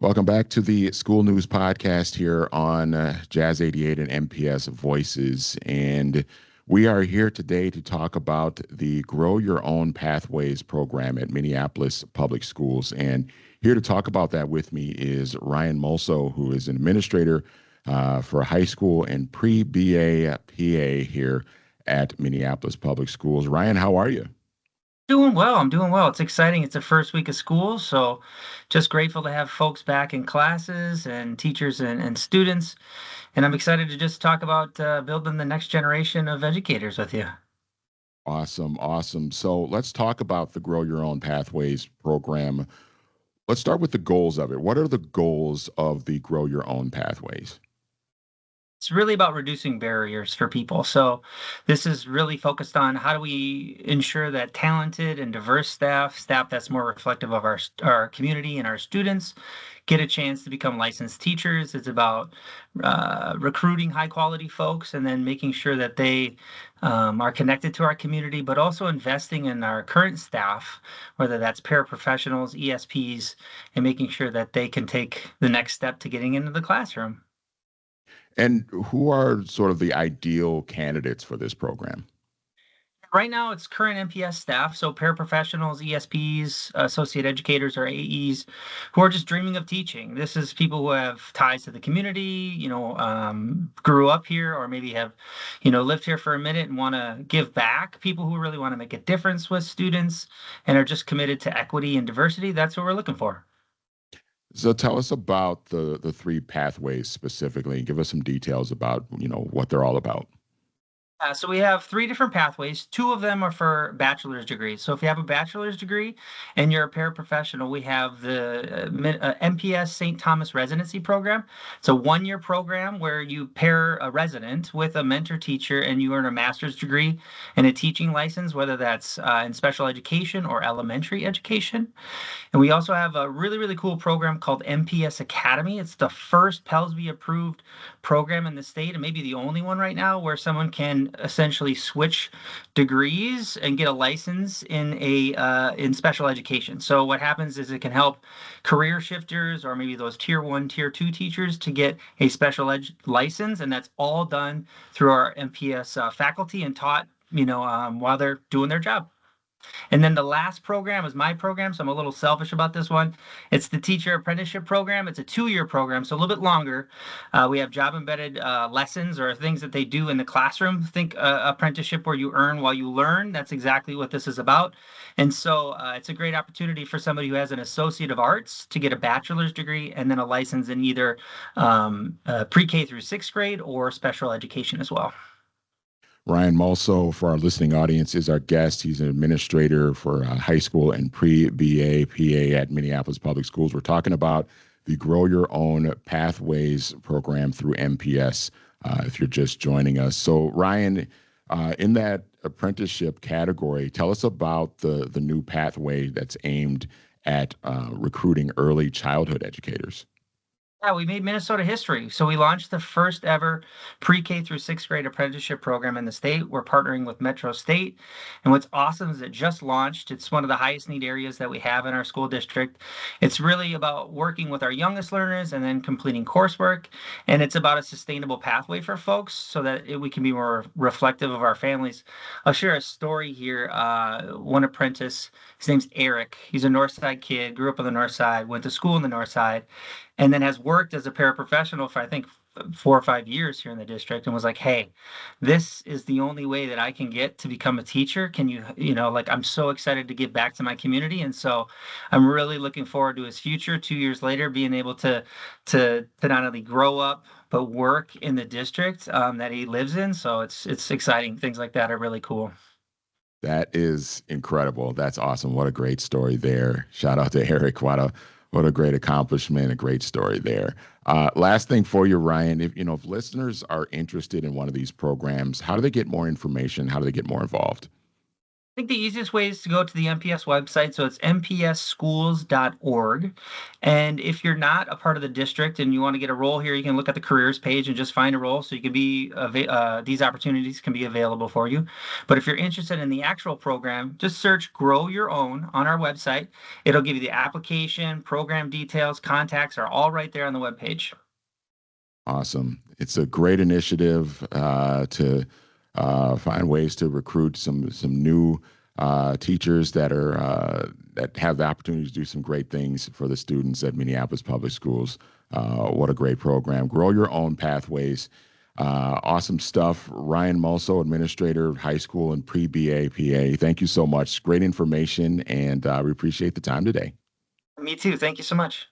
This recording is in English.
Welcome back to the School News Podcast here on Jazz 88 and MPS Voices. And we are here today to talk about the Grow Your Own Pathways program at Minneapolis Public Schools. And here to talk about that with me is Ryan Mulso, who is an administrator for high school and pre-BA PA here at Minneapolis Public Schools. Ryan, how are you? Doing well. I'm doing well. It's exciting. It's the first week of school, so just grateful to have folks back in classes and teachers and students. And I'm excited to just talk about building the next generation of educators with you. Awesome, awesome. So let's talk about the Grow Your Own Pathways program. Let's start with the goals of it. What are the goals of the Grow Your Own Pathways? It's really about reducing barriers for people. So this is really focused on how do we ensure that talented and diverse staff that's more reflective of our community and our students, get a chance to become licensed teachers. It's about recruiting high quality folks and then making sure that they are connected to our community, but also investing in our current staff, whether that's paraprofessionals, ESPs, and making sure that they can take the next step to getting into the classroom. And who are sort of the ideal candidates for this program? Right now, it's current MPS staff, so paraprofessionals, ESPs, associate educators, or AEs, who are just dreaming of teaching. This is people who have ties to the community, grew up here, or maybe have, lived here for a minute and want to give back. People who really want to make a difference with students and are just committed to equity and diversity. That's what we're looking for. So tell us about the three pathways specifically, and give us some details about, what they're all about. So we have three different pathways. Two of them are for bachelor's degrees. So if you have a bachelor's degree and you're a paraprofessional, we have the MPS St. Thomas residency program. It's a one-year program where you pair a resident with a mentor teacher and you earn a master's degree and a teaching license, whether that's in special education or elementary education. And we also have a really, really cool program called MPS Academy. It's the first PELSB approved program in the state, and maybe the only one right now, where someone can essentially switch degrees and get a license in special education. So what happens is it can help career shifters or maybe those tier 1, tier 2 teachers to get a special ed license, and that's all done through our MPS faculty and taught while they're doing their job. And then the last program is my program, so I'm a little selfish about this one. It's the teacher apprenticeship program. It's a 2-year program, so a little bit longer. We have job-embedded lessons or things that they do in the classroom. Think apprenticeship where you earn while you learn. That's exactly what this is about. And so it's a great opportunity for somebody who has an Associate of Arts to get a bachelor's degree and then a license in either pre-K through 6th grade or special education as well. Ryan Mulso, for our listening audience, is our guest. He's an administrator for high school and pre-BA PA at Minneapolis Public Schools. We're talking about the Grow Your Own Pathways program through MPS, if you're just joining us. So, Ryan, in that apprenticeship category, tell us about the new pathway that's aimed at recruiting early childhood educators. Yeah, we made Minnesota history. So we launched the first ever pre-K through 6th grade apprenticeship program in the state. We're partnering with Metro State. And what's awesome is it just launched. It's one of the highest need areas that we have in our school district. It's really about working with our youngest learners and then completing coursework. And it's about a sustainable pathway for folks so that we can be more reflective of our families. I'll share a story here. One apprentice, his name's Eric. He's a North Side kid, grew up on the North Side, went to school in the North Side, and then has worked as a paraprofessional for, I think, 4 or 5 years here in the district, and was like, hey, this is the only way that I can get to become a teacher. Can you, I'm so excited to give back to my community. And so I'm really looking forward to his future 2 years later, being able to not only grow up, but work in the district that he lives in. So it's exciting. Things like that are really cool. That is incredible. That's awesome. What a great story there. Shout out to Eric. What a great accomplishment, a great story there. Last thing for you, Ryan, if listeners are interested in one of these programs, how do they get more information? How do they get more involved? I think the easiest way is to go to the MPS website. So it's mpsschools.org. And if you're not a part of the district and you want to get a role here, you can look at the careers page and just find a role. So you can be, these opportunities can be available for you. But if you're interested in the actual program, just search Grow Your Own on our website. It'll give you the application, program details, contacts are all right there on the webpage. Awesome. It's a great initiative to find ways to recruit some new teachers that are that have the opportunity to do some great things for the students at Minneapolis Public Schools. What a great program! Grow Your Own Pathways. Awesome stuff. Ryan Mulso, Administrator of High School and Pre-BA PA. Thank you so much. Great information, and we appreciate the time today. Me too. Thank you so much.